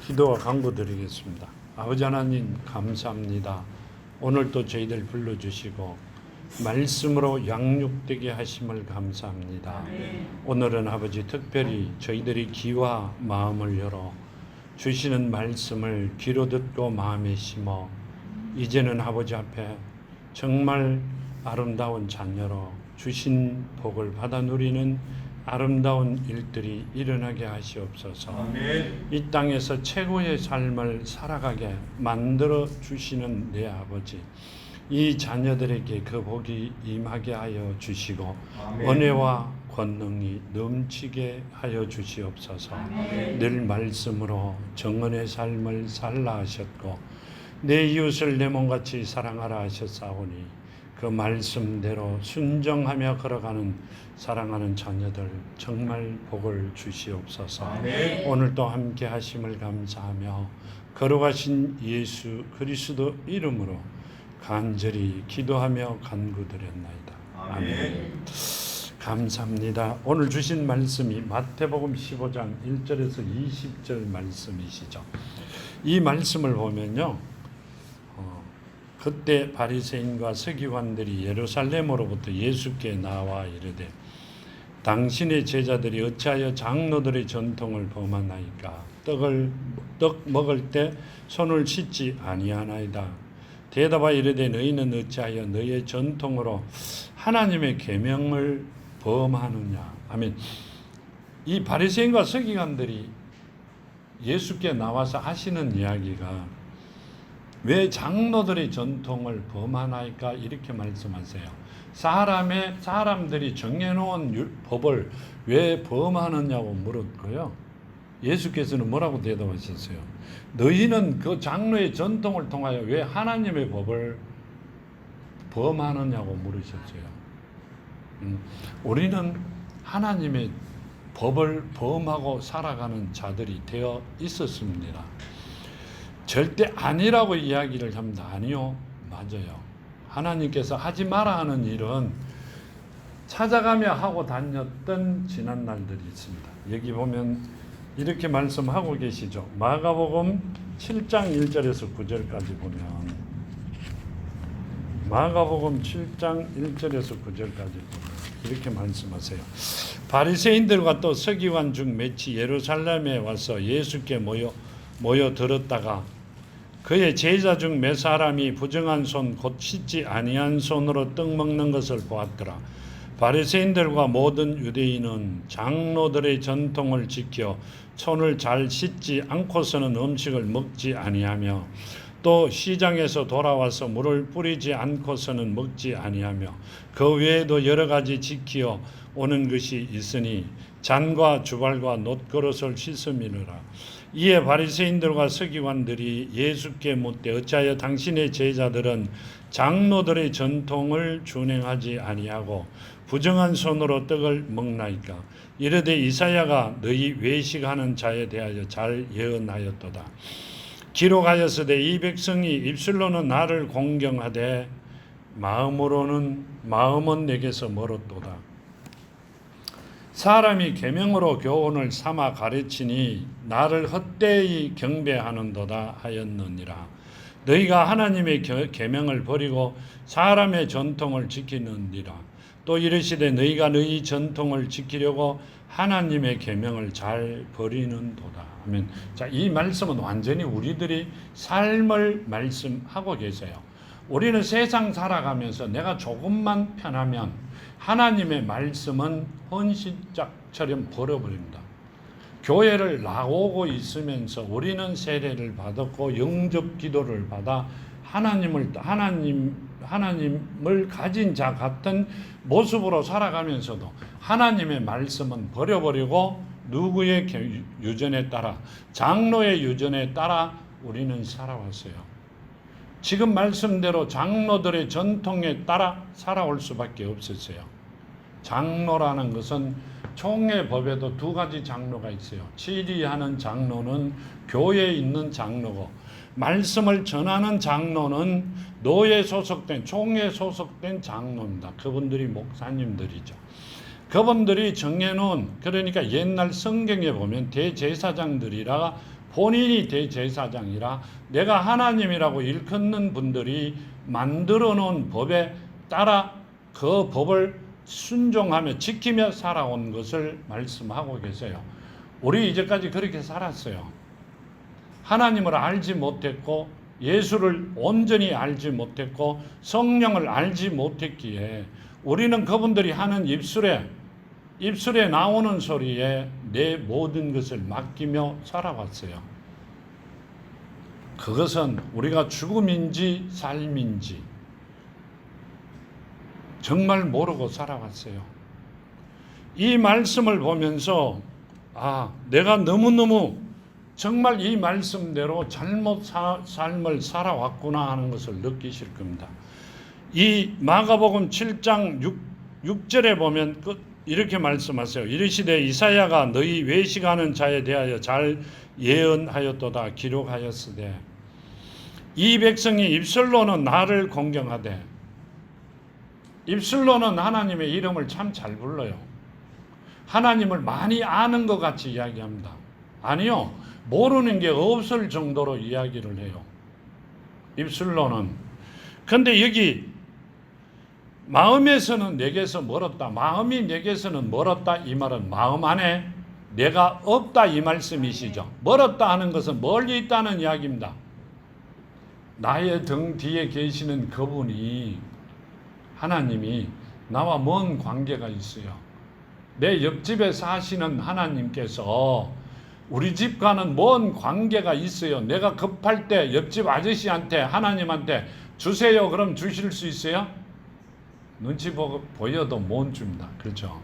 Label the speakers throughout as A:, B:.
A: 기도와 간구 드리겠습니다. 아버지 하나님 감사합니다. 오늘도 저희들 불러주시고 말씀으로 양육되게 하심을 감사합니다. 오늘은 아버지 특별히 저희들이 귀와 마음을 열어 주시는 말씀을 귀로 듣고 마음에 심어 이제는 아버지 앞에 정말 아름다운 자녀로 주신 복을 받아 누리는 아름다운 일들이 일어나게 하시옵소서. 아멘. 이 땅에서 최고의 삶을 살아가게 만들어 주시는 내 아버지, 이 자녀들에게 그 복이 임하게 하여 주시고 아멘. 은혜와 권능이 넘치게 하여 주시옵소서. 아멘. 늘 말씀으로 정언의 삶을 살라 하셨고 내 이웃을 내 몸같이 사랑하라 하셨사오니 그 말씀대로 순종하며 걸어가는 사랑하는 자녀들 정말 복을 주시옵소서. 아멘. 오늘도 함께 하심을 감사하며 걸어가신 예수 그리스도 이름으로 간절히 기도하며 간구드렸나이다. 아멘. 감사합니다. 오늘 주신 말씀이 마태복음 15장 1절에서 20절 말씀이시죠. 이 말씀을 보면요. 그때 바리새인과 서기관들이 예루살렘으로부터 예수께 나와 이르되 당신의 제자들이 어찌하여 장로들의 전통을 범하나이까 떡 먹을 때 손을 씻지 아니하나이다. 대답하여 이르되 너희는 어찌하여 너희의 전통으로 하나님의 계명을 범하느냐. 아멘. 이 바리새인과 서기관들이 예수께 나와서 하시는 이야기가 왜 장로들의 전통을 범하나이까 이렇게 말씀하세요. 사람들이 정해놓은 법을 왜 범하느냐고 물었고요. 예수께서는 뭐라고 대답하셨어요? 너희는 그 장로의 전통을 통하여 왜 하나님의 법을 범하느냐고 물으셨어요. 우리는 하나님의 법을 범하고 살아가는 자들이 되어 있었습니다. 절대 아니라고 이야기를 합니다. 아니요, 맞아요. 하나님께서 하지 마라 하는 일은 찾아가며 하고 다녔던 지난 날들이 있습니다. 여기 보면 이렇게 말씀하고 계시죠. 마가복음 7장 1절에서 9절까지 보면 마가복음 7장 1절에서 9절까지 보면 이렇게 말씀하세요. 바리새인들과 또 서기관 중 몇이 예루살렘에 와서 예수께 모여 들었다가 그의 제자 중 몇 사람이 부정한 손 곧 씻지 아니한 손으로 떡 먹는 것을 보았더라. 바리새인들과 모든 유대인은 장로들의 전통을 지켜 손을 잘 씻지 않고서는 음식을 먹지 아니하며 또 시장에서 돌아와서 물을 뿌리지 않고서는 먹지 아니하며 그 외에도 여러 가지 지키어 오는 것이 있으니 잔과 주발과 놋그릇을 씻음이니라. 이에 바리새인들과 서기관들이 예수께 묻되 어찌하여 당신의 제자들은 장로들의 전통을 준행하지 아니하고 부정한 손으로 떡을 먹나이까? 이르되 이사야가 너희 외식하는 자에 대하여 잘 예언하였도다. 기록하였으되 이 백성이 입술로는 나를 공경하되 마음은 내게서 멀었도다. 사람이 계명으로 교훈을 삼아 가르치니 나를 헛되이 경배하는도다 하였느니라. 너희가 하나님의 계명을 버리고 사람의 전통을 지키느니라. 또 이르시되 너희가 너희 전통을 지키려고 하나님의 계명을 잘 버리는도다. 아멘. 자, 이 말씀은 완전히 우리들이 삶을 말씀하고 계세요. 우리는 세상 살아가면서 내가 조금만 편하면 하나님의 말씀은 헌신짝처럼 버려버립니다. 교회를 나오고 있으면서 우리는 세례를 받았고 영접 기도를 받아 하나님을 가진 자 같은 모습으로 살아가면서도 하나님의 말씀은 버려버리고 누구의 유전에 따라 장로의 유전에 따라 우리는 살아왔어요. 지금 말씀대로 장로들의 전통에 따라 살아올 수밖에 없었어요. 장로라는 것은 총회법에도 두 가지 장로가 있어요. 치리하는 장로는 교회에 있는 장로고 말씀을 전하는 장로는 노예 소속된 총회에 소속된 장로입니다. 그분들이 목사님들이죠. 그분들이 정해놓은, 그러니까 옛날 성경에 보면 대제사장들이라 본인이 대제사장이라 내가 하나님이라고 일컫는 분들이 만들어 놓은 법에 따라 그 법을 순종하며 지키며 살아온 것을 말씀하고 계세요. 우리 이제까지 그렇게 살았어요. 하나님을 알지 못했고 예수를 온전히 알지 못했고 성령을 알지 못했기에 우리는 그분들이 하는 입술에 나오는 소리에 내 모든 것을 맡기며 살아왔어요. 그것은 우리가 죽음인지 삶인지 정말 모르고 살아왔어요. 이 말씀을 보면서 내가 너무너무 정말 이 말씀대로 잘못 삶을 살아왔구나 하는 것을 느끼실 겁니다. 이 마가복음 7장 6절에 보면 이렇게 말씀하세요. 이르시되 이사야가 너희 외식하는 자에 대하여 잘 예언하였도다 기록하였으되 이 백성이 입술로는 나를 공경하되 입술로는 하나님의 이름을 참 잘 불러요. 하나님을 많이 아는 것 같이 이야기합니다. 아니요. 모르는 게 없을 정도로 이야기를 해요. 입술로는. 근데 여기 마음에서는 내게서 멀었다. 마음이 내게서는 멀었다. 이 말은 마음 안에 내가 없다 이 말씀이시죠. 멀었다 하는 것은 멀리 있다는 이야기입니다. 나의 등 뒤에 계시는 그분이 하나님이 나와 먼 관계가 있어요. 내 옆집에 사시는 하나님께서 우리 집과는 먼 관계가 있어요. 내가 급할 때 옆집 아저씨한테 하나님한테 주세요. 그럼 주실 수 있어요? 눈치 보여도 못 줍니다. 그렇죠?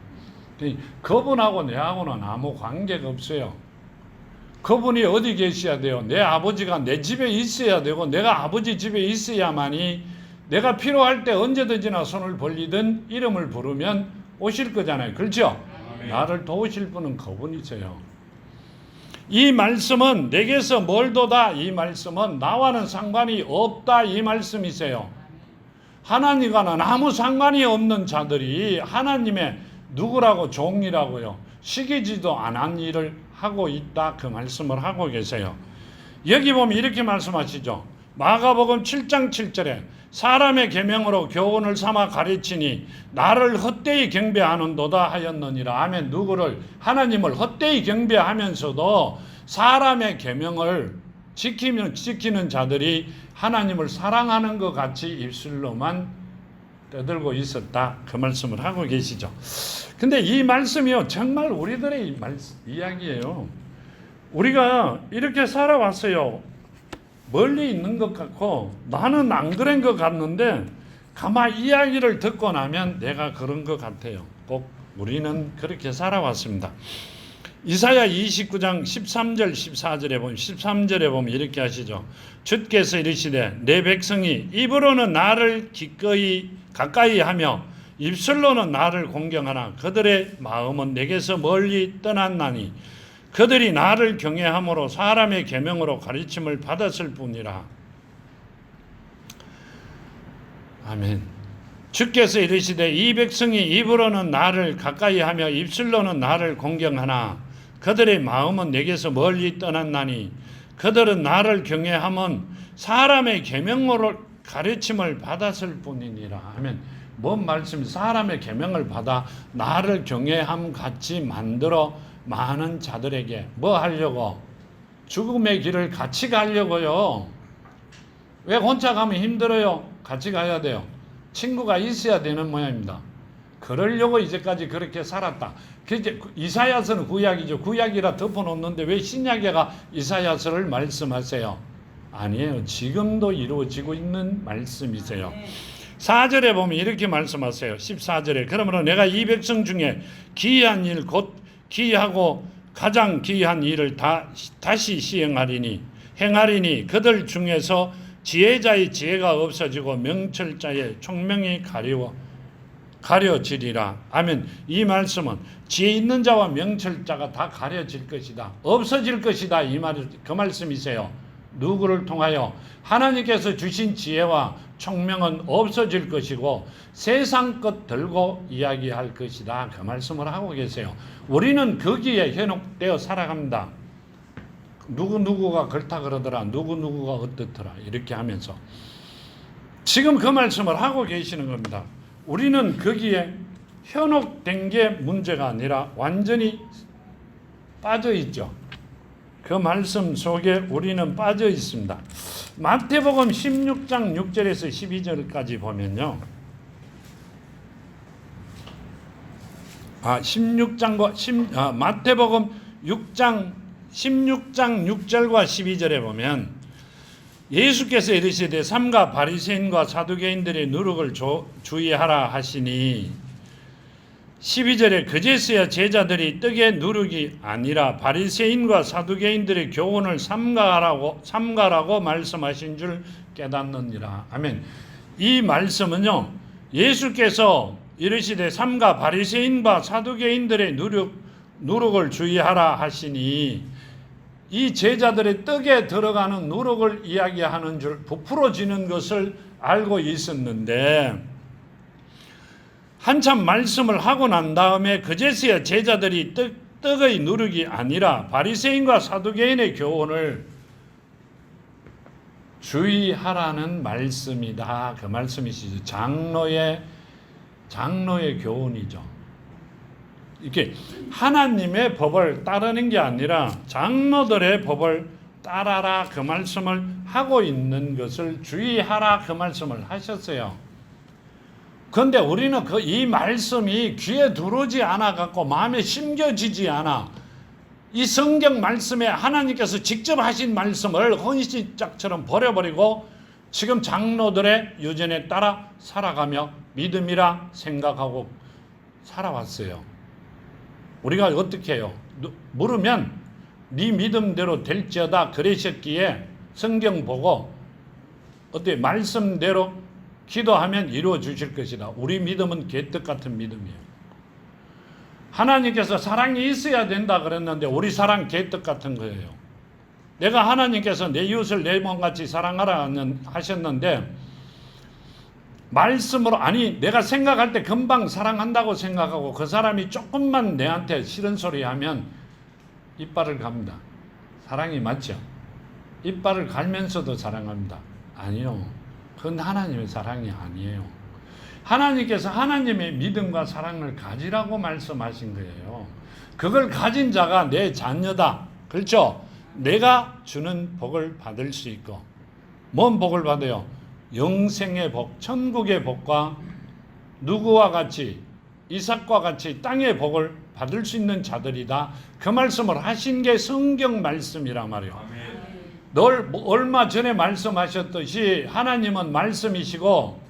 A: 그분하고 내하고는 아무 관계가 없어요. 그분이 어디 계셔야 돼요? 내 아버지가 내 집에 있어야 되고 내가 아버지 집에 있어야만이 내가 필요할 때 언제든지나 손을 벌리든 이름을 부르면 오실 거잖아요. 그렇죠? 나를 도우실 분은 그분이세요. 이 말씀은 내게서 멀도다 이 말씀은 나와는 상관이 없다 이 말씀이세요. 하나님과는 아무 상관이 없는 자들이 하나님의 누구라고 종이라고요. 시기지도 않은 일을 하고 있다 그 말씀을 하고 계세요. 여기 보면 이렇게 말씀하시죠. 마가복음 7장 7절에 사람의 계명으로 교훈을 삼아 가르치니 나를 헛되이 경배하는도다 하였느니라. 아멘. 누구를? 하나님을 헛되이 경배하면서도 사람의 계명을 지키는 자들이 하나님을 사랑하는 것 같이 입술로만 떠들고 있었다. 그 말씀을 하고 계시죠. 근데 이 말씀이요 정말 우리들의 이야기예요. 우리가 이렇게 살아왔어요. 멀리 있는 것 같고 나는 안 그런 것 같는데 가만히 이야기를 듣고 나면 내가 그런 것 같아요. 꼭 우리는 그렇게 살아왔습니다. 이사야 29장 13절 14절에 보면 13절에 보면 이렇게 하시죠. 주께서 이르시되 내 백성이 입으로는 나를 기꺼이 가까이 하며 입술로는 나를 공경하나 그들의 마음은 내게서 멀리 떠났나니 그들이 나를 경외함으로 사람의 계명으로 가르침을 받았을 뿐이라. 아멘. 주께서 이르시되 이 백성이 입으로는 나를 가까이 하며 입술로는 나를 공경하나 그들의 마음은 내게서 멀리 떠났나니 그들은 나를 경외함은 사람의 계명으로 가르침을 받았을 뿐이니라. 아멘. 뭔 말씀이 사람의 계명을 받아 나를 경외함 같이 만들어 많은 자들에게 뭐 하려고? 죽음의 길을 같이 가려고요. 왜 혼자 가면 힘들어요? 같이 가야 돼요. 친구가 있어야 되는 모양입니다. 그러려고 이제까지 그렇게 살았다. 이사야서는 구약이죠. 구약이라 덮어놓는데 왜 신약에가 이사야서를 말씀하세요? 아니에요. 지금도 이루어지고 있는 말씀이세요. 4절에 보면 이렇게 말씀하세요. 14절에 그러므로 내가 이 백성 중에 기이한 일 곧 기이하고 가장 기이한 일을 다시 행하리니 그들 중에서 지혜자의 지혜가 없어지고 명철자의 총명이 가려지리라. 아멘. 이 말씀은 지혜 있는 자와 명철자가 다 가려질 것이다. 없어질 것이다. 그 말씀이세요. 누구를 통하여? 하나님께서 주신 지혜와 총명은 없어질 것이고 세상 것 들고 이야기할 것이다. 그 말씀을 하고 계세요. 우리는 거기에 현혹되어 살아갑니다. 누구누구가 그렇다 그러더라, 누구누구가 어떻더라, 이렇게 하면서 지금 그 말씀을 하고 계시는 겁니다. 우리는 거기에 현혹된 게 문제가 아니라 완전히 빠져 있죠. 그 말씀 속에 우리는 빠져 있습니다. 마태복음 16장 6절에서 12절까지 보면요. 16장 마태복음 16장 6절과 12절에 보면 예수께서 이르시되 삼가 바리새인과 사두개인들의 누룩을 주의하라 하시니 12절에 그제서야 제자들이 떡의 누룩이 아니라 바리새인과 사두개인들의 교훈을 삼가라고 말씀하신 줄 깨닫느니라. 아멘. 이 말씀은요, 예수께서 이르시되 삼가 바리새인과 사두개인들의 누룩을 주의하라 하시니 이 제자들의 떡에 들어가는 누룩을 이야기하는 줄 부풀어지는 것을 알고 있었는데 한참 말씀을 하고 난 다음에 그제서야 제자들이 떡의 누룩이 아니라 바리새인과 사두개인의 교훈을 주의하라는 말씀이다. 그 말씀이시죠. 장로의 교훈이죠. 이렇게 하나님의 법을 따르는 게 아니라 장로들의 법을 따라라, 그 말씀을 하고 있는 것을 주의하라, 그 말씀을 하셨어요. 그런데 우리는 이 말씀이 귀에 들어오지 않아 갖고 마음에 심겨지지 않아. 이 성경 말씀에 하나님께서 직접 하신 말씀을 헌신짝처럼 버려버리고 지금 장로들의 유전에 따라 살아가며 믿음이라 생각하고 살아왔어요. 우리가 어떻게 해요? 물으면 네 믿음대로 될지어다 그러셨기에 성경 보고 어때 말씀대로 기도하면 이루어 주실 것이다. 우리 믿음은 개떡 같은 믿음이에요. 하나님께서 사랑이 있어야 된다 그랬는데 우리 사랑 개떡 같은 거예요. 내가 하나님께서 내 이웃을 내 몸같이 사랑하라 하셨는데 말씀으로 내가 생각할 때 금방 사랑한다고 생각하고 그 사람이 조금만 내한테 싫은 소리 하면 이빨을 갑니다. 사랑이 맞죠? 이빨을 갈면서도 사랑합니다. 아니요. 그건 하나님의 사랑이 아니에요. 하나님께서 하나님의 믿음과 사랑을 가지라고 말씀하신 거예요. 그걸 가진 자가 내 자녀다. 그렇죠? 내가 주는 복을 받을 수 있고, 뭔 복을 받아요? 영생의 복, 천국의 복과 누구와 같이, 이삭과 같이 땅의 복을 받을 수 있는 자들이다. 그 말씀을 하신 게 성경 말씀이란 말이에요. 얼마 전에 말씀하셨듯이 하나님은 말씀이시고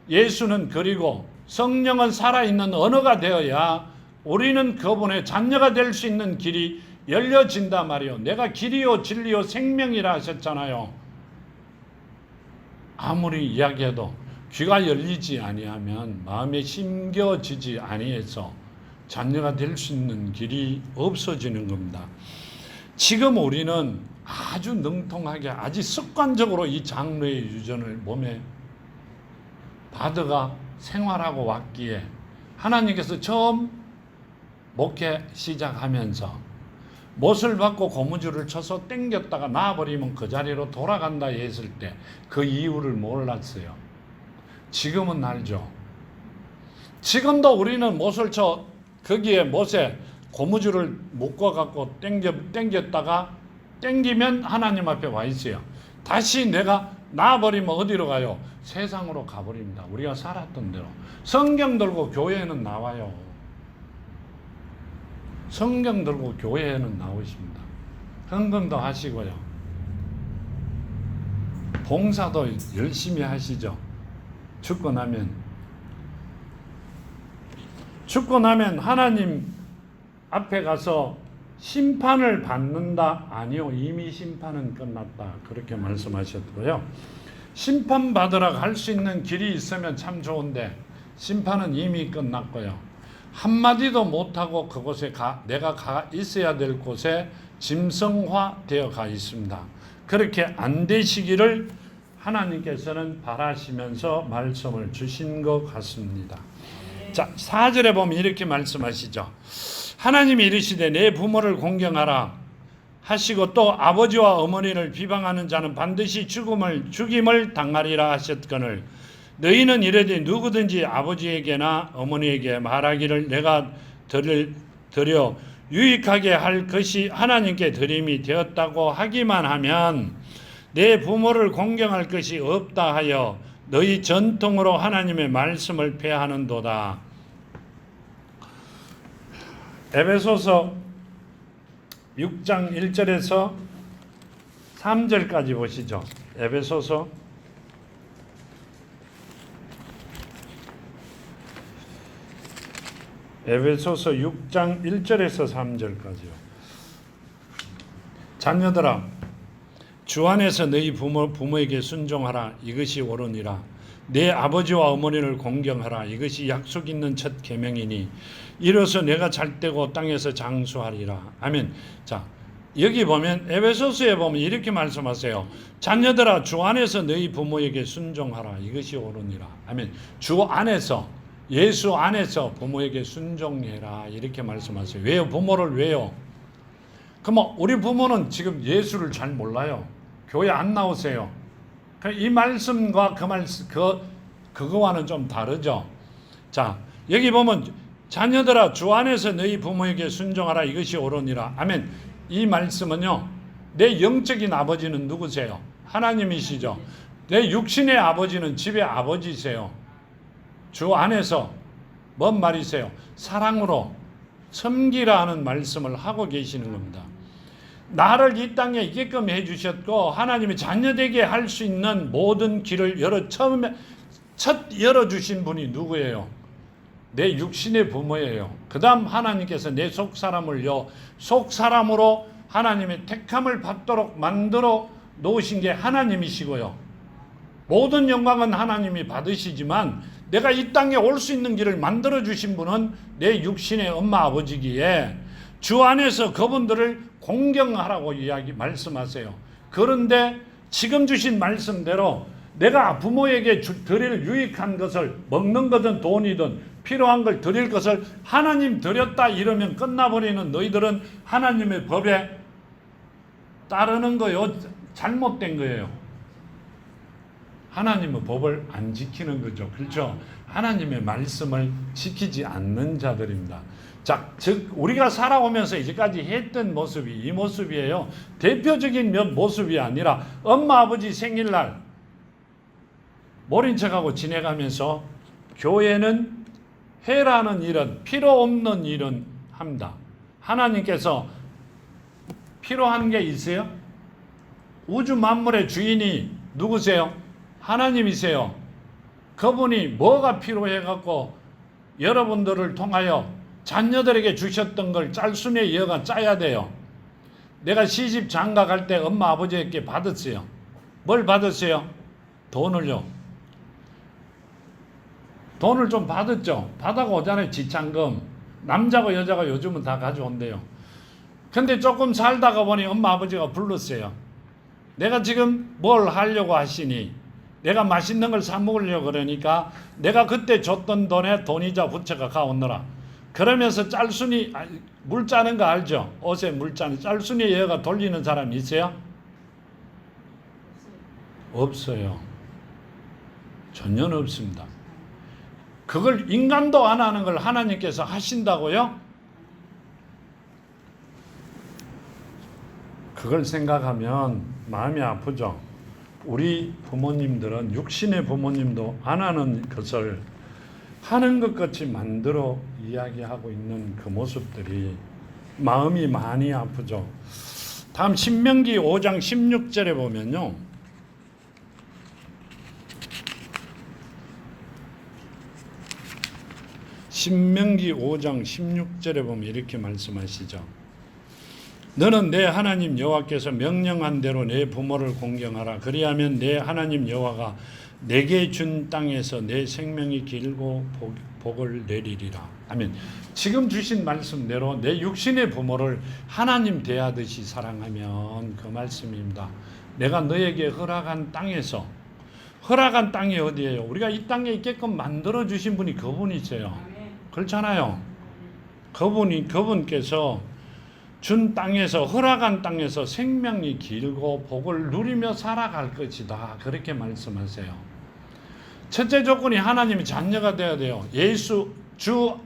A: 예수는 그리고 성령은 살아있는 언어가 되어야 우리는 그분의 자녀가 될 수 있는 길이 열려진단 말이에요. 내가 길이요 진리요 생명이라 하셨잖아요. 아무리 이야기해도 귀가 열리지 아니하면 마음에 심겨지지 아니해서 자녀가 될 수 있는 길이 없어지는 겁니다. 지금 우리는 아주 능통하게 아주 습관적으로 이 장로의 유전을 몸에 받아가 생활하고 왔기에 하나님께서 처음 목회 시작하면서 못을 받고 고무줄을 쳐서 당겼다가 놔버리면 그 자리로 돌아간다 했을 때 그 이유를 몰랐어요. 지금은 알죠. 지금도 우리는 못을 쳐 거기에 못에 고무줄을 묶어갖고 당겼다가 당기면 하나님 앞에 와 있어요. 다시 내가 놔버리면 어디로 가요? 세상으로 가버립니다. 우리가 살았던 대로. 성경 들고 교회에는 나와요. 성경 들고 교회에는 나오십니다. 헌금도 하시고요. 봉사도 열심히 하시죠. 죽고 나면 하나님 앞에 가서 심판을 받는다? 아니요. 이미 심판은 끝났다. 그렇게 말씀하셨고요. 심판받으러 갈 수 있는 길이 있으면 참 좋은데 심판은 이미 끝났고요. 한마디도 못하고 그곳에 내가 가 있어야 될 곳에 짐승화되어 가 있습니다. 그렇게 안 되시기를 하나님께서는 바라시면서 말씀을 주신 것 같습니다. 자, 4절에 보면 이렇게 말씀하시죠. 하나님이 이르시되 내 부모를 공경하라. 하시고 또 아버지와 어머니를 비방하는 자는 반드시 죽임을 당하리라 하셨거늘 너희는 이르되 누구든지 아버지에게나 어머니에게 말하기를 내가 드려 유익하게 할 것이 하나님께 드림이 되었다고 하기만 하면 내 부모를 공경할 것이 없다 하여 너희 전통으로 하나님의 말씀을 폐하는도다. 에베소서 6장 1절에서 3절까지 보시죠. 에베소서 6장 1절에서 3절까지요. 자녀들아 주 안에서 너희 부모에게 순종하라. 이것이 옳으니라. 내 아버지와 어머니를 공경하라. 이것이 약속 있는 첫 계명이니 이로써 내가 잘되고 땅에서 장수하리라. 아멘. 자, 여기 보면 에베소서에 보면 이렇게 말씀하세요. 자녀들아 주 안에서 너희 부모에게 순종하라. 이것이 옳으니라. 아멘. 주 안에서 예수 안에서 부모에게 순종해라. 이렇게 말씀하세요. 왜요? 부모를 왜요? 그럼 우리 부모는 지금 예수를 잘 몰라요. 교회 안 나오세요. 이 말씀과 그거와는 좀 다르죠. 자, 여기 보면 자녀들아 주 안에서 너희 부모에게 순종하라. 이것이 옳으니라. 아멘. 이 말씀은요. 내 영적인 아버지는 누구세요? 하나님이시죠. 내 육신의 아버지는 집의 아버지세요. 주 안에서 뭔 말이세요? 사랑으로 섬기라는 말씀을 하고 계시는 겁니다. 나를 이 땅에 있게끔 해주셨고 하나님이 자녀되게 할 수 있는 모든 길을 첫 열어주신 분이 누구예요? 내 육신의 부모예요. 그 다음 하나님께서 내 속사람을요 속사람으로 하나님의 택함을 받도록 만들어 놓으신 게 하나님이시고요. 모든 영광은 하나님이 받으시지만 내가 이 땅에 올 수 있는 길을 만들어 주신 분은 내 육신의 엄마 아버지기에 주 안에서 그분들을 공경하라고 말씀하세요. 그런데 지금 주신 말씀대로 내가 부모에게 드릴 유익한 것을 먹는 거든 돈이든 필요한 걸 드릴 것을 하나님 드렸다 이러면 끝나버리는 너희들은 하나님의 법에 따르는 거요. 잘못된 거예요. 하나님의 법을 안 지키는 거죠. 그렇죠? 하나님의 말씀을 지키지 않는 자들입니다. 자, 즉 우리가 살아오면서 이제까지 했던 모습이 이 모습이에요. 대표적인 모습이 아니라 엄마 아버지 생일날 모른 척하고 지내가면서 교회는 해라는 일은 필요 없는 일은 합니다. 하나님께서 필요한 게 있어요? 우주 만물의 주인이 누구세요? 하나님이세요. 그분이 뭐가 필요해갖고 여러분들을 통하여 자녀들에게 주셨던 걸 짤순에 이어가 짜야 돼요. 내가 시집 장가 갈 때 엄마 아버지에게 받았어요. 뭘 받았어요? 돈을요. 돈을 좀 받았죠. 받아가 오잖아요. 지참금. 남자고 여자가 요즘은 다 가져온대요. 근데 조금 살다가 보니 엄마 아버지가 불렀어요. 내가 지금 뭘 하려고 하시니 내가 맛있는 걸 사 먹으려고 그러니까 내가 그때 줬던 돈에 돈이자 부채가 가오너라. 그러면서 짤순이 물 짜는 거 알죠? 옷에 물 짜는 짤순이 여가 돌리는 사람 있어요? 없어요. 전혀 없습니다. 그걸 인간도 안 하는 걸 하나님께서 하신다고요? 그걸 생각하면 마음이 아프죠. 우리 부모님들은 육신의 부모님도 안 하는 것을 하는 것 같이 만들어 이야기하고 있는 그 모습들이 마음이 많이 아프죠. 다음 신명기 5장 16절에 보면요. 신명기 5장 16절에 보면 이렇게 말씀하시죠. 너는 내 하나님 여호와께서 명령한 대로 내 부모를 공경하라. 그리하면 내 하나님 여호와가 내게 준 땅에서 내 생명이 길고 복을 내리리라. 아멘. 지금 주신 말씀대로 내 육신의 부모를 하나님 대하듯이 사랑하면 그 말씀입니다. 내가 너에게 허락한 땅에서 허락한 땅이 어디예요? 우리가 이 땅에 있게끔 만들어 주신 분이 그분이세요. 그렇잖아요. 그분께서 준 땅에서 허락한 땅에서 생명이 길고 복을 누리며 살아갈 것이다. 그렇게 말씀하세요. 첫째 조건이 하나님의 자녀가 되어야 돼요. 예수 주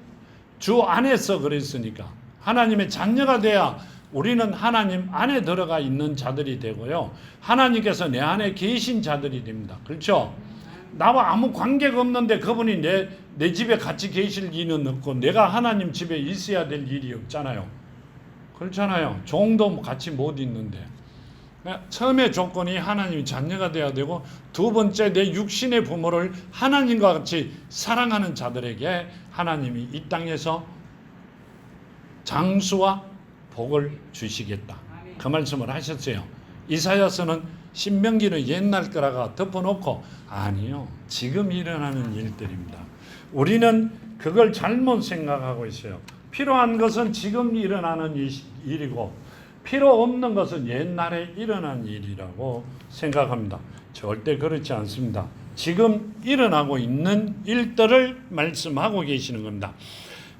A: 안에서 그랬으니까 하나님의 자녀가 돼야 우리는 하나님 안에 들어가 있는 자들이 되고요. 하나님께서 내 안에 계신 자들이 됩니다. 그렇죠? 나와 아무 관계가 없는데 그분이 내 집에 같이 계실 일은 없고 내가 하나님 집에 있어야 될 일이 없잖아요. 그렇잖아요. 종도 같이 못 있는데. 처음에 조건이 하나님의 자녀가 되어야 되고 두 번째 내 육신의 부모를 하나님과 같이 사랑하는 자들에게 하나님이 이 땅에서 장수와 복을 주시겠다. 그 말씀을 하셨어요. 이사야서는 신명기는 옛날 거라가 덮어놓고 아니요. 지금 일어나는 일들입니다. 우리는 그걸 잘못 생각하고 있어요. 필요한 것은 지금 일어나는 일이고 필요 없는 것은 옛날에 일어난 일이라고 생각합니다. 절대 그렇지 않습니다. 지금 일어나고 있는 일들을 말씀하고 계시는 겁니다.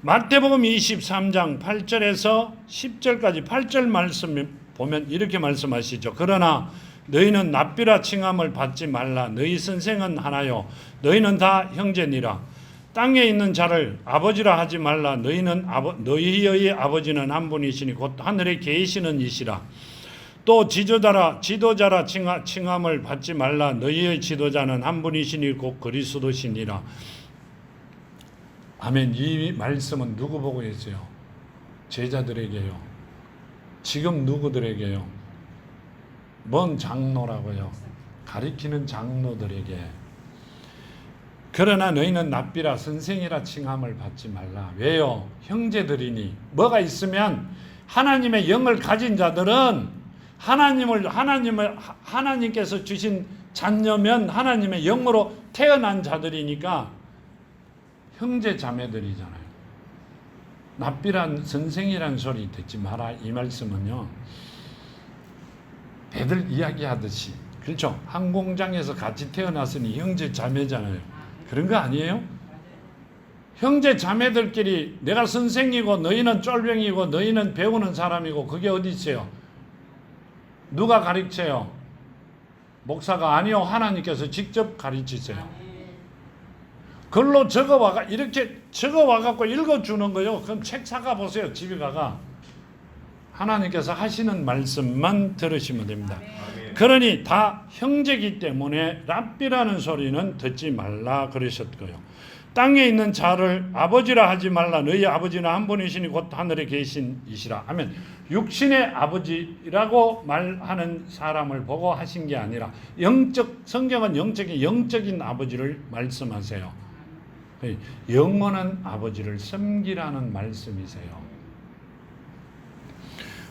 A: 마태복음 23장 8절에서 10절까지 8절 말씀 보면 이렇게 말씀하시죠. 그러나 너희는 납비라 칭함을 받지 말라. 너희 선생은 하나요. 너희는 다 형제니라. 땅에 있는 자를 아버지라 하지 말라. 너희의 아버지는 한 분이시니 곧 하늘에 계시는 이시라. 또 지도자라 칭함을 받지 말라. 너희의 지도자는 한 분이시니 곧 그리스도시니라. 아멘. 이 말씀은 누구 보고 했어요? 제자들에게요. 지금 누구들에게요? 뭔 장로라고요? 가리키는 장로들에게. 그러나 너희는 납비라 선생이라 칭함을 받지 말라. 왜요? 형제들이니. 뭐가 있으면 하나님의 영을 가진 자들은 하나님께서 주신 자녀면 하나님의 영으로 태어난 자들이니까 형제 자매들이잖아요. 납비란 선생이란 소리 듣지 마라. 이 말씀은요. 애들 이야기하듯이 그렇죠. 한 공장에서 같이 태어났으니 형제 자매잖아요. 그런 거 아니에요? 형제 자매들끼리 내가 선생이고 너희는 쫄병이고 너희는 배우는 사람이고 그게 어디 있어요? 누가 가르쳐요? 목사가 아니요. 하나님께서 직접 가르치세요. 글로 이렇게 적어와갖고 읽어주는 거요. 그럼 책 사가 보세요. 집에 가가. 하나님께서 하시는 말씀만 들으시면 됩니다. 그러니 다 형제이기 때문에 랍비라는 소리는 듣지 말라 그러셨고요. 땅에 있는 자를 아버지라 하지 말라. 너희 아버지는 한 분이시니 곧 하늘에 계신 이시라 하면 육신의 아버지라고 말하는 사람을 보고 하신 게 아니라 성경은 영적인 아버지를 말씀하세요. 영원한 아버지를 섬기라는 말씀이세요.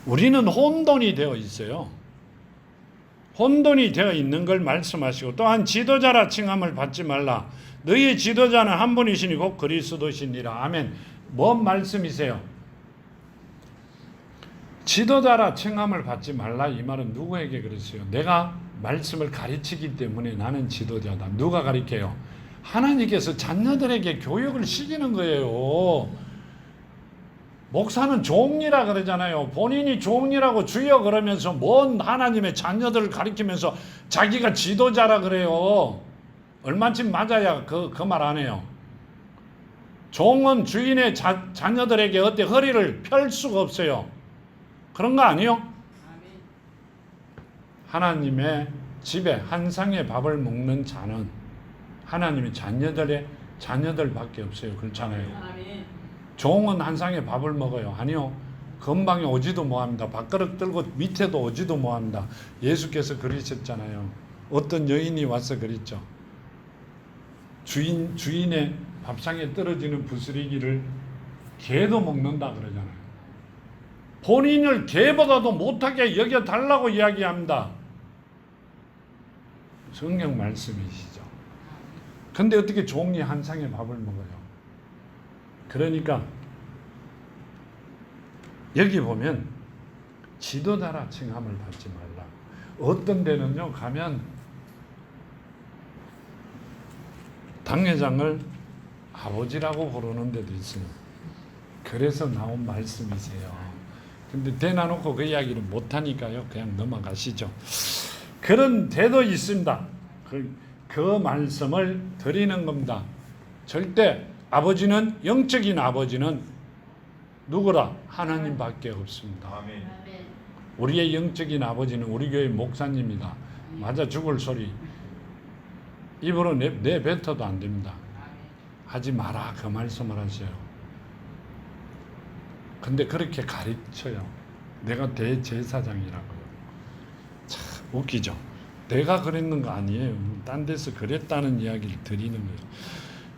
A: 우리는 혼돈이 되어 있어요. 혼돈이 되어 있는 걸 말씀하시고 또한 지도자라 칭함을 받지 말라. 너희의 지도자는 한 분이시니 곧 그리스도시니라. 아멘. 뭔 말씀이세요? 지도자라 칭함을 받지 말라. 이 말은 누구에게 그랬어요? 내가 말씀을 가르치기 때문에 나는 지도자다. 누가 가르쳐요? 하나님께서 자녀들에게 교육을 시키는 거예요. 목사는 종이라 그러잖아요. 본인이 종이라고 주여 그러면서 뭔 하나님의 자녀들을 가리키면서 자기가 지도자라 그래요. 얼마쯤 맞아야 그 말 안 해요. 종은 주인의 자녀들에게 어때 허리를 펼 수가 없어요. 그런 거 아니요? 하나님의 집에 한 상의 밥을 먹는 자는 하나님의 자녀들밖에 없어요. 그렇잖아요. 종은 한 상에 밥을 먹어요. 아니요. 건방에 오지도 못합니다. 밥그릇 들고 밑에도 오지도 못합니다. 예수께서 그러셨잖아요. 어떤 여인이 와서 그랬죠. 주인의 밥상에 떨어지는 부스러기를 개도 먹는다 그러잖아요. 본인을 개보다도 못하게 여겨달라고 이야기합니다. 성경 말씀이시죠. 근데 어떻게 종이 한 상에 밥을 먹어요? 그러니까 여기 보면 지도자라 칭함을 받지 말라. 어떤 데는요 가면 당회장을 아버지라고 부르는 데도 있어요. 그래서 나온 말씀이세요. 근데 대놔놓고 그 이야기를 못하니까요. 그냥 넘어가시죠. 그런 데도 있습니다. 그 말씀을 드리는 겁니다. 절대 아버지는, 영적인 아버지는 누구라? 하나님밖에 없습니다.
B: 아멘.
A: 우리의 영적인 아버지는 우리 교회 목사님이다. 맞아 죽을 소리 입으로 내뱉어도 안 됩니다. 하지 마라 그 말씀을 하세요. 근데 그렇게 가르쳐요. 내가 대제사장이라고요. 참 웃기죠. 내가 그랬는 거 아니에요. 딴 데서 그랬다는 이야기를 드리는 거예요.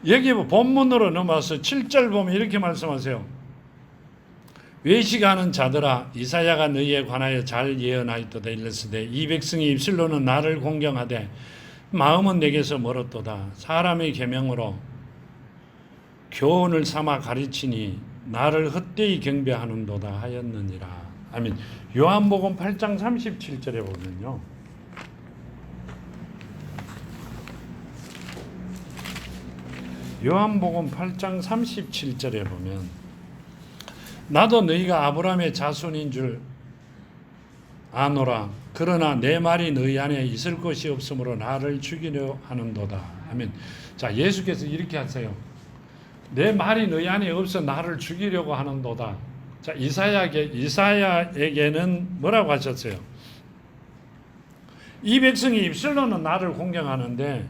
A: 여기 본문으로 넘어와서 7절 보면 이렇게 말씀하세요. 외식하는 자들아, 이사야가 너희에 관하여 잘 예언하였도다. 일렀으되 이 백성이 입술로는 나를 공경하되 마음은 내게서 멀었도다. 사람의 계명으로 교훈을 삼아 가르치니 나를 헛되이 경배하는도다 하였느니라. 아멘. 요한복음 8장 37절에 보면요. 요한복음 8장 37절에 보면 나도 너희가 아브라함의 자손인 줄 아노라. 그러나 내 말이 너희 안에 있을 것이 없으므로 나를 죽이려 하는도다. 아멘. 자, 예수께서 이렇게 하세요. 내 말이 너희 안에 없어 나를 죽이려고 하는도다. 자, 이사야에게는 뭐라고 하셨어요? 이 백성이 입술로는 나를 공경하는데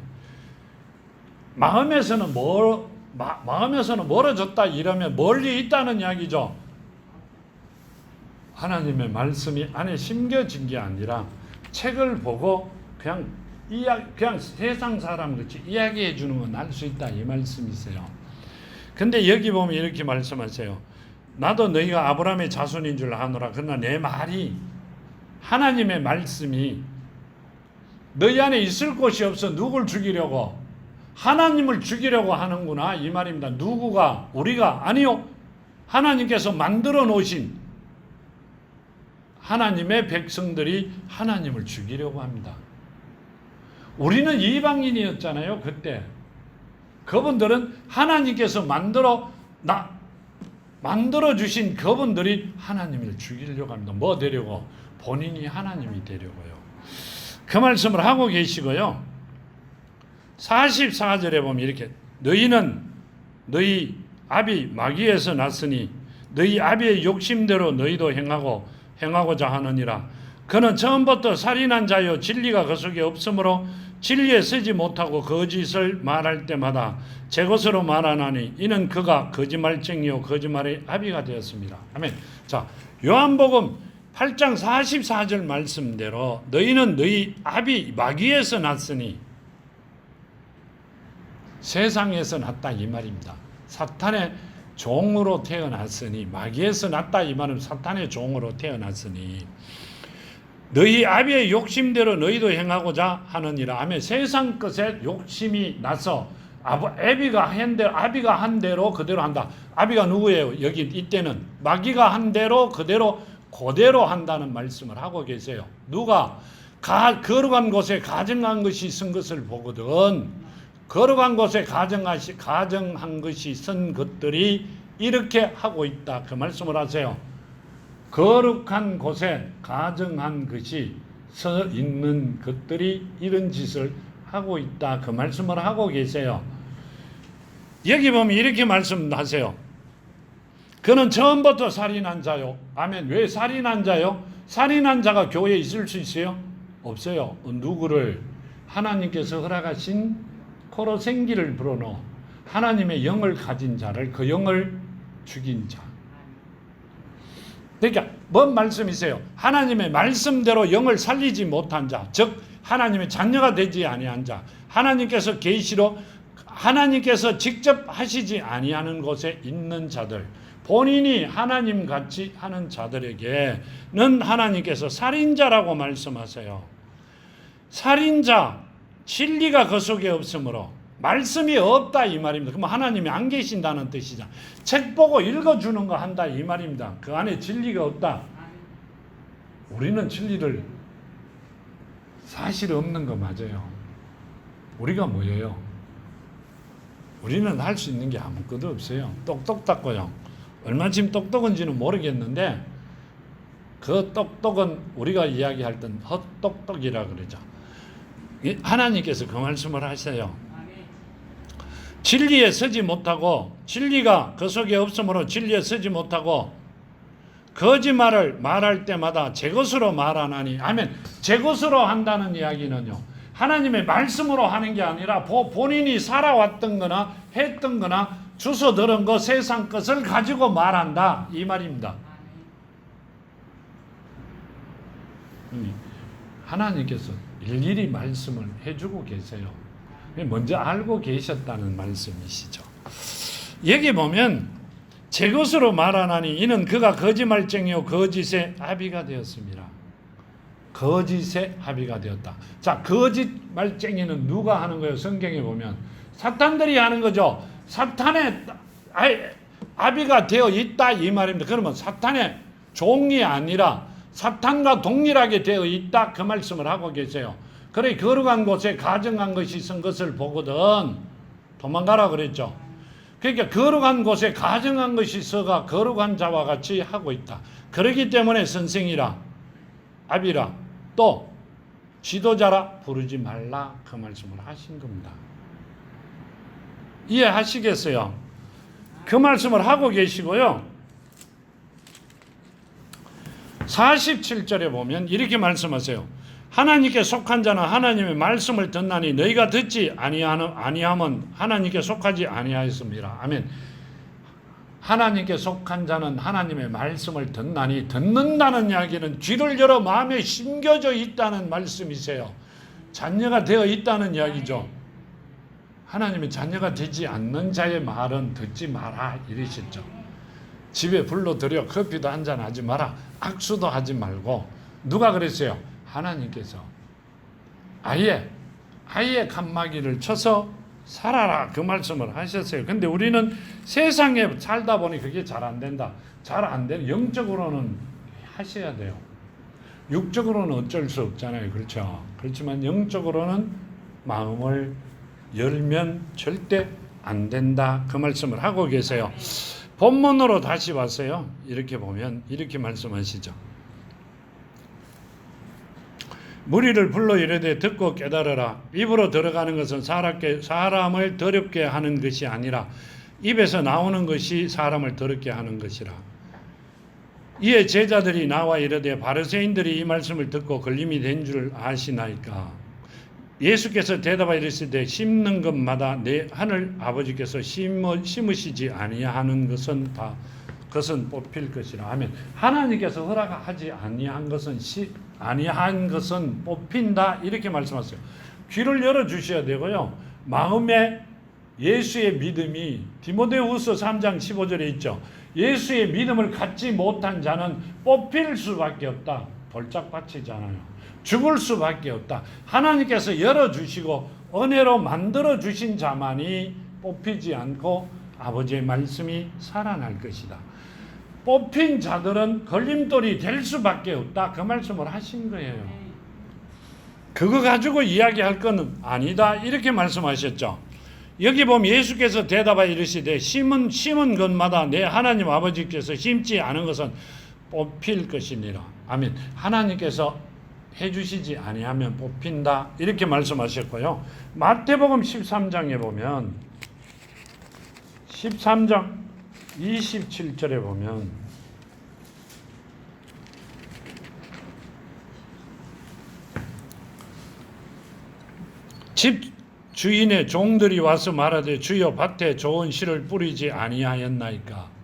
A: 마음에서는 멀어졌다 이러면 멀리 있다는 이야기죠. 하나님의 말씀이 안에 심겨진 게 아니라 책을 보고 그냥 세상 사람 같이 이야기해 주는 건 알 수 있다 이 말씀이세요. 근데 여기 보면 이렇게 말씀하세요. 나도 너희가 아브라함의 자손인 줄 아노라. 그러나 내 말이, 하나님의 말씀이 너희 안에 있을 곳이 없어 누굴 죽이려고? 하나님을 죽이려고 하는구나 이 말입니다. 누구가? 우리가? 아니요. 하나님께서 만들어 놓으신 하나님의 백성들이 하나님을 죽이려고 합니다. 우리는 이방인이었잖아요. 그때 그분들은 하나님께서 만들어 주신 그분들이 하나님을 죽이려고 합니다. 뭐 되려고? 본인이 하나님이 되려고요. 그 말씀을 하고 계시고요. 44절에 보면 이렇게 너희는 너희 아비 마귀에서 났으니 너희 아비의 욕심대로 너희도 행하고자 하느니라. 그는 처음부터 살인한 자요 진리가 그 속에 없으므로 진리에 서지 못하고 거짓을 말할 때마다 제 것으로 말하나니 이는 그가 거짓말쟁이요 거짓말의 아비가 되었습니다. 아멘. 자, 요한복음 8장 44절 말씀대로 너희는 너희 아비 마귀에서 났으니 세상에서 났다 이 말입니다. 사탄의 종으로 태어났으니, 마귀에서 났다 이 말은 사탄의 종으로 태어났으니 너희 아비의 욕심대로 너희도 행하고자 하느니라. 아멘. 세상 것에 욕심이 나서 아비가 한 대로 그대로 한다. 아비가 누구예요? 여기 이때는 마귀가 한 대로 그대로 한다는 말씀을 하고 계세요. 누가? 거룩한 곳에 가정한 것이 선 것을 보거든. 거룩한 곳에 가정한 것이 선 것들이 이렇게 하고 있다. 그 말씀을 하세요. 거룩한 곳에 가정한 것이 서 있는 것들이 이런 짓을 하고 있다. 그 말씀을 하고 계세요. 여기 보면 이렇게 말씀하세요. 그는 처음부터 살인한 자요. 아멘. 왜 살인한 자요? 살인한 자가 교회에 있을 수 있어요? 없어요. 누구를? 하나님께서 허락하신 코로 생기를 불어넣어 하나님의 영을 가진 자를, 그 영을 죽인 자. 그러니까 뭔 말씀이세요? 하나님의 말씀대로 영을 살리지 못한 자, 즉 하나님의 자녀가 되지 아니한 자, 하나님께서 계시로 하나님께서 직접 하시지 아니하는 곳에 있는 자들, 본인이 하나님같이 하는 자들에게는 하나님께서 살인자라고 말씀하세요. 살인자, 진리가 그 속에 없으므로 말씀이 없다 이 말입니다. 그럼 하나님이 안 계신다는 뜻이죠. 책 보고 읽어주는 거 한다 이 말입니다. 그 안에 진리가 없다. 우리는 진리를 사실 없는 거 맞아요. 우리가 뭐예요? 우리는 할 수 있는 게 아무것도 없어요. 똑똑 닦고요. 얼마쯤 똑똑한지는 모르겠는데 그 똑똑은 우리가 이야기할 땐 헛똑똑이라 그러죠. 하나님께서 그 말씀을 하세요. 진리에 서지 못하고, 진리가 그 속에 없으므로 진리에 서지 못하고 거짓말을 말할 때마다 제 것으로 말하나니. 아멘. 제 것으로 한다는 이야기는요, 하나님의 말씀으로 하는 게 아니라 본인이 살아왔던 거나 했던 거나 주워 들은 거, 세상 것을 가지고 말한다, 이 말입니다. 하나님께서 일일이 말씀을 해주고 계세요. 먼저 알고 계셨다는 말씀이시죠. 여기 보면 제 것으로 말하나니 이는 그가 거짓말쟁이요 거짓의 아비가 되었습니다. 거짓의 아비가 되었다. 자, 거짓말쟁이는 누가 하는 거예요? 성경에 보면 사탄들이 하는 거죠. 사탄의 아비가 되어 있다, 이 말입니다. 그러면 사탄의 종이 아니라 사탄과 동일하게 되어 있다, 그 말씀을 하고 계세요. 그래, 거룩한 곳에 가증한 것이 있은 것을 보거든 도망가라 그랬죠. 그러니까 거룩한 곳에 가증한 것이 있어가 거룩한 자와 같이 하고 있다. 그렇기 때문에 선생이라, 아비라, 또 지도자라 부르지 말라, 그 말씀을 하신 겁니다. 이해하시겠어요? 그 말씀을 하고 계시고요. 47절에 보면 이렇게 말씀하세요. 하나님께 속한 자는 하나님의 말씀을 듣나니 너희가 듣지 아니하면 하나님께 속하지 아니하였습니다. 아멘. 하나님께 속한 자는 하나님의 말씀을 듣나니, 듣는다는 이야기는 귀를 열어 마음에 심겨져 있다는 말씀이세요. 자녀가 되어 있다는 이야기죠. 하나님의 자녀가 되지 않는 자의 말은 듣지 마라, 이러셨죠. 집에 불러들여 커피도 한잔 하지 마라, 악수도 하지 말고. 누가 그랬어요? 하나님께서 아예 칸막이를 쳐서 살아라, 그 말씀을 하셨어요. 근데 우리는 세상에 살다 보니 그게 잘 안 된다. 잘 안 되는, 영적으로는 하셔야 돼요. 육적으로는 어쩔 수 없잖아요. 그렇죠? 그렇지만 영적으로는 마음을 열면 절대 안 된다, 그 말씀을 하고 계세요. 본문으로 다시 왔어요. 이렇게 보면 이렇게 말씀하시죠. 무리를 불러 이르되 듣고 깨달으라. 입으로 들어가는 것은 사람을 더럽게 하는 것이 아니라 입에서 나오는 것이 사람을 더럽게 하는 것이라. 이에 제자들이 나와 이르되 바리새인들이 이 말씀을 듣고 걸림이 된 줄 아시나이까. 예수께서 대답하여 이르시되 심는 것마다 내 하늘 아버지께서 심으시지 아니하는 것은 다 그것은 뽑힐 것이라. 아멘. 하나님께서 허락하지 아니한 것은 뽑힌다, 이렇게 말씀하세요. 귀를 열어 주셔야 되고요. 마음에 예수의 믿음이 디모데후서 3장 15절에 있죠. 예수의 믿음을 갖지 못한 자는 뽑힐 수밖에 없다. 돌짝 받치잖아요. 죽을 수밖에 없다. 하나님께서 열어주시고 은혜로 만들어 주신 자만이 뽑히지 않고 아버지의 말씀이 살아날 것이다. 뽑힌 자들은 걸림돌이 될 수밖에 없다, 그 말씀을 하신 거예요. 그거 가지고 이야기할 건 아니다, 이렇게 말씀하셨죠. 여기 보면 예수께서 대답하여 이르시되 심은 것마다 내 하나님 아버지께서 심지 않은 것은 뽑힐 것이니라. 아멘. 하나님께서 해주시지 아니하면 뽑힌다, 이렇게 말씀하셨고요. 마태복음 13장에 보면 13장 27절에 보면 집 주인의 종들이 와서 말하되 주여 밭에 좋은 씨를 뿌리지 아니하였나이까.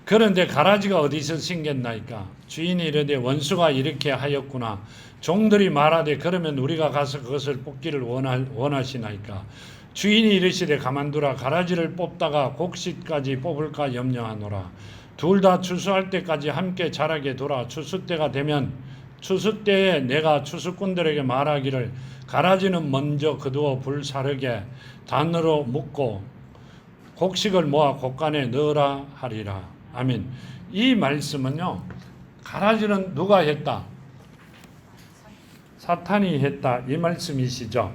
A: 그런데 가라지가 어디서 생겼나이까. 주인이 이르되 원수가 이렇게 하였구나. 종들이 말하되 그러면 우리가 가서 그것을 뽑기를 원하시나이까. 주인이 이르시되 가만두라. 가라지를 뽑다가 곡식까지 뽑을까 염려하노라. 둘 다 추수할 때까지 함께 자라게 두라. 추수 때가 되면 추수 때에 내가 추수꾼들에게 말하기를 가라지는 먼저 거두어 불사르게 단으로 묶고 곡식을 모아 곡간에 넣으라 하리라. 아멘. 이 말씀은요, 가라지는 누가 했다? 사탄이 했다, 이 말씀이시죠.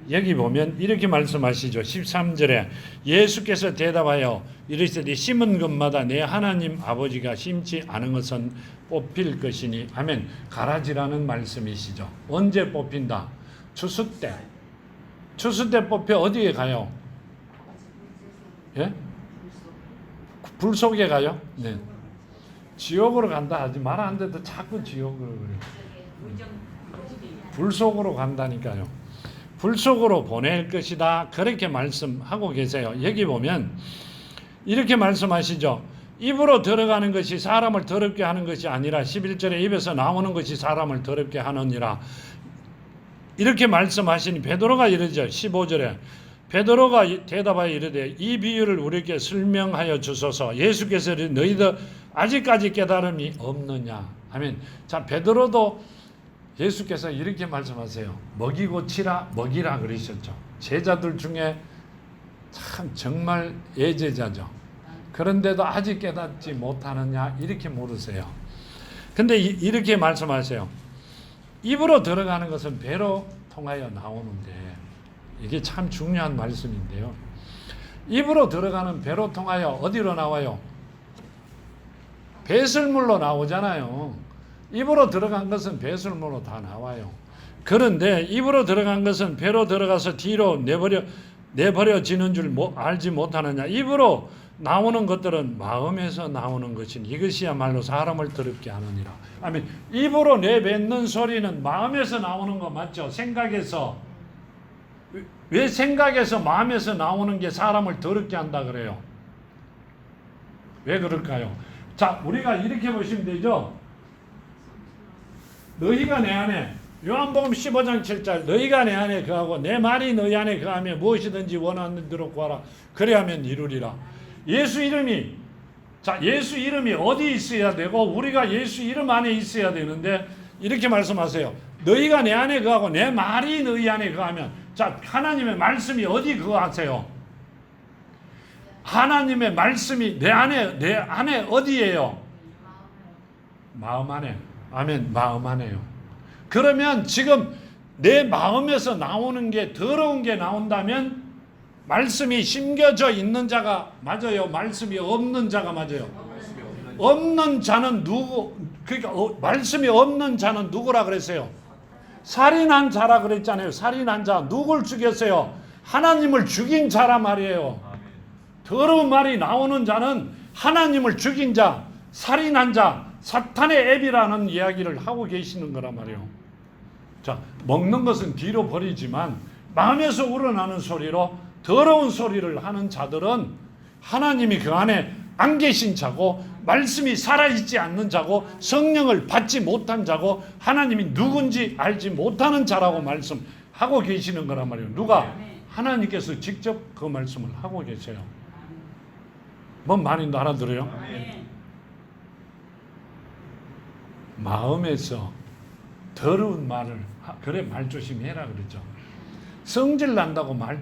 A: 여기 보면 이렇게 말씀하시죠. 13절에 예수께서 대답하여 이르시되 심은 것마다 내 하나님 아버지가 심지 않은 것은 뽑힐 것이니 아멘. 가라지라는 말씀이시죠. 언제 뽑힌다? 추수 때. 추수 때 뽑혀 어디에 가요? 예? 불 속에 가요? 네. 지옥으로 간다 하지 말았는데도 자꾸 지옥으로 그래요. 불 속으로 간다니까요. 불 속으로 보낼 것이다. 그렇게 말씀하고 계세요. 여기 보면 이렇게 말씀하시죠. 입으로 들어가는 것이 사람을 더럽게 하는 것이 아니라 11절에 입에서 나오는 것이 사람을 더럽게 하느니라. 이렇게 말씀하시니 베드로가 이러죠. 15절에 베드로가 대답하여 이르되 이 비유를 우리에게 설명하여 주소서. 예수께서 너희들 아직까지 깨달음이 없느냐. 아멘. 자, 베드로도 예수께서 이렇게 말씀하세요. 먹이고 치라 먹이라 그러셨죠. 제자들 중에 참 정말 예제자죠. 그런데도 아직 깨닫지 못하느냐 이렇게 물으세요. 근데 이렇게 말씀하세요. 입으로 들어가는 것은 배로 통하여 나오는데 이게 참 중요한 말씀인데요. 입으로 들어가는 배로 통하여 어디로 나와요? 배설물로 나오잖아요. 입으로 들어간 것은 배설물로 다 나와요. 그런데 입으로 들어간 것은 배로 들어가서 뒤로 내버려지는 줄 알지 못하느냐. 입으로 나오는 것들은 마음에서 나오는 것이니 이것이야말로 사람을 더럽게 하느니라. 아멘. 입으로 내뱉는 소리는 마음에서 나오는 거 맞죠? 생각에서. 왜 생각에서 마음에서 나오는 게 사람을 더럽게 한다 그래요? 왜 그럴까요? 자, 우리가 이렇게 보시면 되죠. 너희가 내 안에 요한복음 15장 7절 너희가 내 안에 거하고 내 말이 너희 안에 거하며 무엇이든지 원하는 대로 구하라 그래야면 이루리라. 예수 이름이 어디 있어야 되고 우리가 예수 이름 안에 있어야 되는데 이렇게 말씀하세요. 너희가 내 안에 거하고 내 말이 너희 안에 거하면 자, 하나님의 말씀이 어디 거하세요? 하나님의 말씀이 내 안에 어디예요? 마음 안에. 아멘. 마음 안에요. 그러면 지금 내 마음에서 나오는 게 더러운 게 나온다면 말씀이 심겨져 있는 자가 맞아요? 말씀이 없는 자가 맞아요? 없는 자는 누구? 그러니까 말씀이 없는 자는 누구라 그랬어요? 살인한 자라 그랬잖아요. 살인한 자. 누굴 죽였어요? 하나님을 죽인 자라 말이에요. 더러운 말이 나오는 자는 하나님을 죽인 자, 살인한 자, 사탄의 앱이라는 이야기를 하고 계시는 거란 말이에요. 자, 먹는 것은 뒤로 버리지만 마음에서 우러나는 소리로 더러운 소리를 하는 자들은 하나님이 그 안에 안 계신 자고 말씀이 살아있지 않는 자고 성령을 받지 못한 자고 하나님이 누군지 알지 못하는 자라고 말씀하고 계시는 거란 말이에요. 누가? 하나님께서 직접 그 말씀을 하고 계세요. 뭔 말인지 알아들어요? 마음에서 더러운 말을 그래 말 조심해라 그랬죠. 성질 난다고 말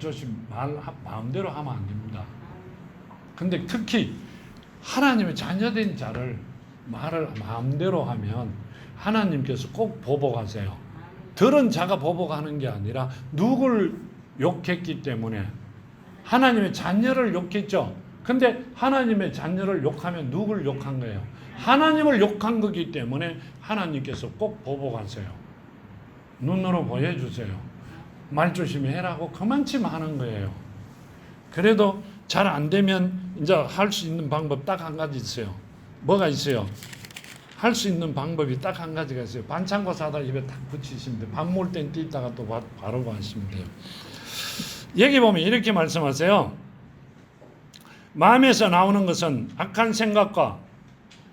A: 마음대로 하면 안 됩니다. 근데 특히 하나님의 자녀된 자를 말을 마음대로 하면 하나님께서 꼭 보복하세요. 들은 자가 보복하는 게 아니라 누굴 욕했기 때문에 하나님의 자녀를 욕했죠. 근데 하나님의 자녀를 욕하면 누굴 욕한 거예요? 하나님을 욕한 거기 때문에 하나님께서 꼭 보복하세요. 눈으로 보여주세요. 말 조심히 해라고 그만치만 하는 거예요. 그래도 잘 안 되면 이제 할 수 있는 방법 딱 한 가지 있어요. 뭐가 있어요? 할 수 있는 방법이 딱 한 가지가 있어요. 반창고 사다 입에 딱 붙이시면 돼요. 밥 먹을 땐 띄다가 또 바로 하시면 돼요. 여기 보면 이렇게 말씀하세요. 마음에서 나오는 것은 악한 생각과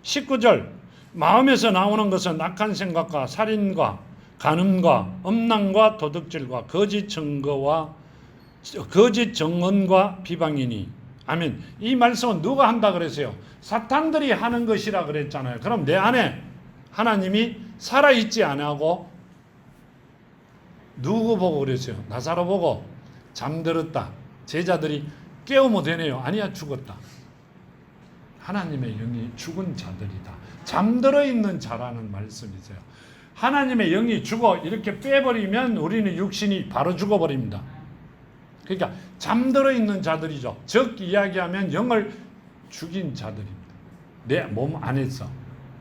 A: 19절 마음에서 나오는 것은 악한 생각과 살인과 간음과 음란과 도둑질과 거짓 정언과 비방이니. 아멘. 이 말씀은 누가 한다 그랬어요? 사탄들이 하는 것이라 그랬잖아요. 그럼 내 안에 하나님이 살아있지 않고 누구 보고 그랬어요? 나사로 보고 잠들었다. 제자들이 깨우면 되네요. 아니야, 죽었다. 하나님의 영이 죽은 자들이다. 잠들어 있는 자라는 말씀이세요. 하나님의 영이 죽어 이렇게 빼버리면 우리는 육신이 바로 죽어버립니다. 그러니까 잠들어 있는 자들이죠. 즉 이야기하면 영을 죽인 자들입니다. 내 몸 안에서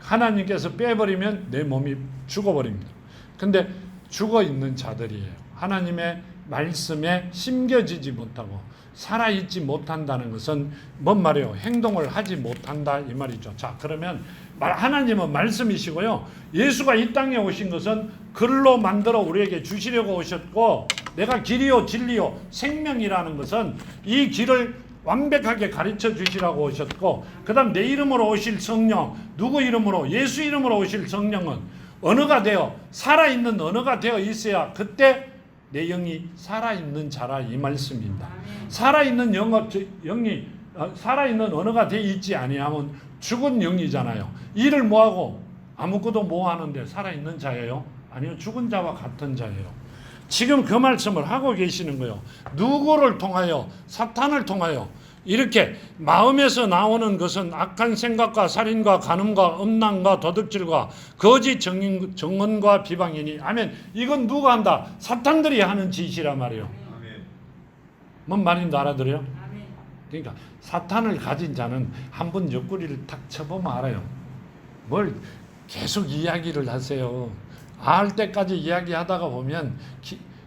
A: 하나님께서 빼버리면 내 몸이 죽어버립니다. 근데 죽어 있는 자들이에요. 하나님의 말씀에 심겨지지 못하고 살아있지 못한다는 것은 뭔 말이에요? 행동을 하지 못한다 이 말이죠. 자, 그러면 하나님은 말씀이시고요. 예수가 이 땅에 오신 것은 글로 만들어 우리에게 주시려고 오셨고, 내가 길이요 진리요 생명이라는 것은 이 길을 완벽하게 가르쳐 주시라고 오셨고, 그 다음 내 이름으로 오실 성령, 누구 이름으로? 예수 이름으로 오실 성령은 언어가 되어 살아있는 언어가 되어 있어야 그때 내 영이 살아있는 자라 이 말씀입니다. 살아있는 영이 살아있는 언어가 되어 있지 아니하면 죽은 영이잖아요. 일을 뭐하고 아무것도 뭐하는데 살아있는 자예요? 아니요, 죽은 자와 같은 자예요. 지금 그 말씀을 하고 계시는 거예요. 누구를 통하여? 사탄을 통하여. 이렇게 마음에서 나오는 것은 악한 생각과 살인과 간음과 음란과 도둑질과 거짓 정언과 비방이니. 아멘. 이건 누가 한다? 사탄들이 하는 짓이란 말이에요. 뭔 말인지 알아들어요? 그러니까 사탄을 가진 자는 한 번 옆구리를 탁 쳐보면 알아요. 뭘 계속 이야기를 하세요. 알 때까지 이야기하다가 보면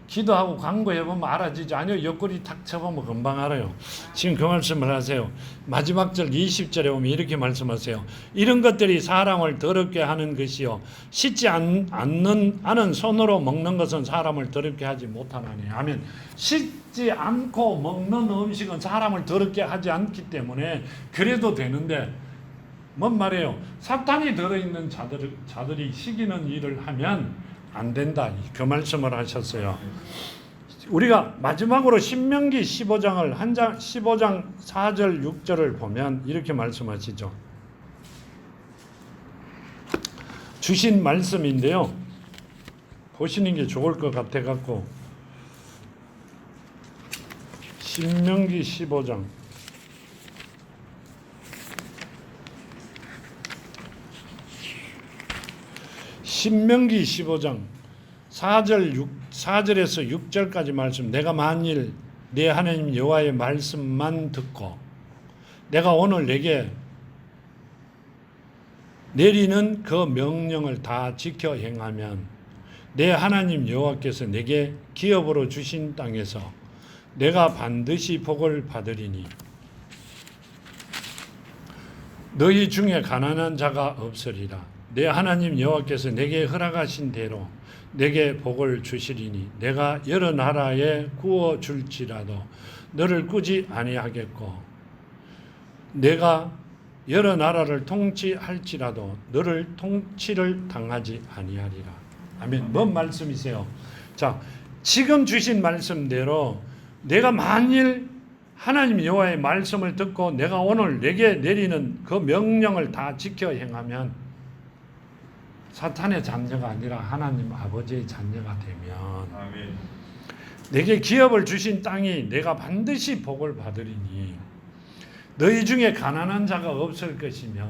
A: 기도하고 광고해보면 알아지죠. 아니요, 옆구리 탁 쳐보면 금방 알아요. 지금 그 말씀을 하세요. 마지막 절 20절에 보면 이렇게 말씀하세요. 이런 것들이 사람을 더럽게 하는 것이요, 씻지 않은 손으로 먹는 것은 사람을 더럽게 하지 못하나니. 아멘. 씻지 않고 먹는 음식은 사람을 더럽게 하지 않기 때문에 그래도 되는데, 뭔 말이에요? 사탄이 들어있는 자들이 시키는 일을 하면 안 된다. 그 말씀을 하셨어요. 우리가 마지막으로 신명기 15장 4절 6절을 보면 이렇게 말씀하시죠. 주신 말씀인데요. 보시는 게 좋을 것 같아 갖고 신명기 15장 신명기 15장 4절에서 6절까지 말씀. 내가 만일 내 하나님 여호와의 말씀만 듣고 내가 오늘 내게 내리는 그 명령을 다 지켜 행하면 내 하나님 여호와께서 내게 기업으로 주신 땅에서 내가 반드시 복을 받으리니 너희 중에 가난한 자가 없으리라. 내 하나님 여호와께서 내게 허락하신 대로 내게 복을 주시리니 내가 여러 나라에 구워 줄지라도 너를 꾸지 아니하겠고 내가 여러 나라를 통치할지라도 너를 통치를 당하지 아니하리라. 아멘. 뭔 말씀이세요? 자, 지금 주신 말씀대로 내가 만일 하나님 여호와의 말씀을 듣고 내가 오늘 내게 내리는 그 명령을 다 지켜 행하면 사탄의 자녀가 아니라 하나님 아버지의 자녀가 되면 아멘. 내게 기업을 주신 땅이 내가 반드시 복을 받으리니 너희 중에 가난한 자가 없을 것이며,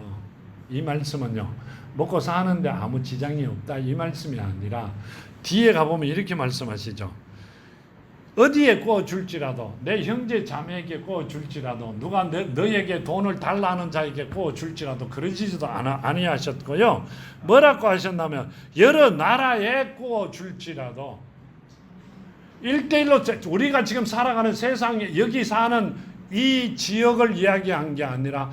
A: 이 말씀은요 먹고 사는데 아무 지장이 없다 이 말씀이 아니라 뒤에 가보면 이렇게 말씀하시죠. 어디에 구워줄지라도, 내 형제 자매에게 구워줄지라도, 누가 너에게 돈을 달라는 자에게 구워줄지라도 그러지도 아니하셨고요. 뭐라고 하셨냐면 여러 나라에 구워줄지라도. 1대1로 우리가 지금 살아가는 세상에 여기 사는 이 지역을 이야기한 게 아니라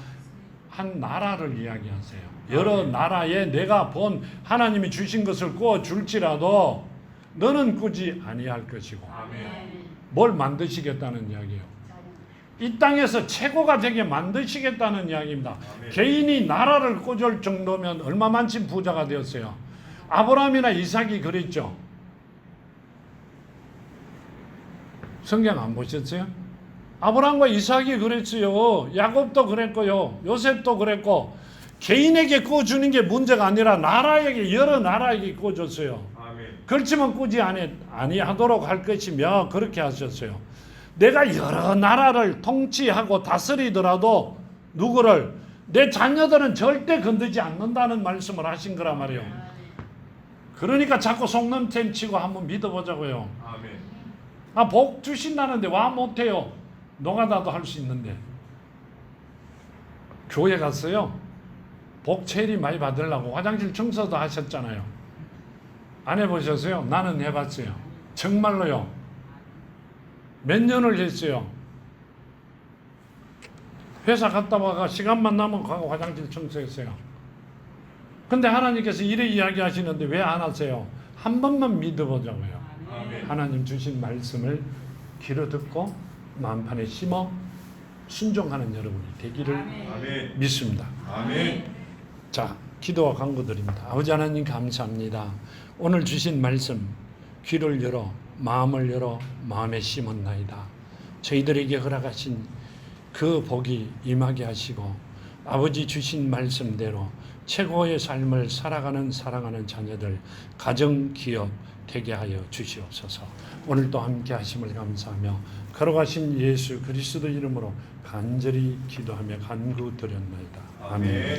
A: 한 나라를 이야기하세요. 여러 나라에 내가 본 하나님이 주신 것을 구워줄지라도 너는 꾸지 아니할 것이고. 아멘. 뭘 만드시겠다는 이야기예요. 이 땅에서 최고가 되게 만드시겠다는 이야기입니다. 아멘. 개인이 나라를 꾸줄 정도면 얼마만큼 부자가 되었어요. 아브라함이나 이삭이 그랬죠. 성경 안 보셨어요? 아브라함과 이삭이 그랬어요. 야곱도 그랬고요. 요셉도 그랬고. 개인에게 꾸어주는 게 문제가 아니라 나라에게, 여러 나라에게 꾸어줬어요. 그렇지만 꾸지 아니하도록 할 것이며 그렇게 하셨어요. 내가 여러 나라를 통치하고 다스리더라도 누구를? 내 자녀들은 절대 건드지 않는다는 말씀을 하신 거란 말이에요. 그러니까 자꾸 속넘템 치고 한번 믿어보자고요. 복 주신다는데 와 못해요. 노가다도 할 수 있는데. 교회 갔어요. 복 체리 많이 받으려고 화장실 청소도 하셨잖아요. 안 해보셨어요? 나는 해봤어요. 정말로요. 몇 년을 했어요. 회사 갔다 와가 시간만 나면 가고 화장실 청소했어요. 근데 하나님께서 이래 이야기하시는데 왜 안 하세요? 한 번만 믿어보자고요.
B: 아멘.
A: 하나님 주신 말씀을 귀로 듣고 마음판에 심어 순종하는 여러분이 되기를
B: 아멘.
A: 믿습니다.
B: 아멘.
A: 자, 기도와 간구 드립니다. 아버지 하나님 감사합니다. 오늘 주신 말씀 귀를 열어 마음을 열어 마음에 심었나이다. 저희들에게 허락하신 그 복이 임하게 하시고 아버지 주신 말씀대로 최고의 삶을 살아가는 사랑하는 자녀들 가정 기업 되게 하여 주시옵소서. 오늘도 함께 하심을 감사하며 걸어가신 예수 그리스도 이름으로 간절히 기도하며 간구 드렸나이다. 아멘.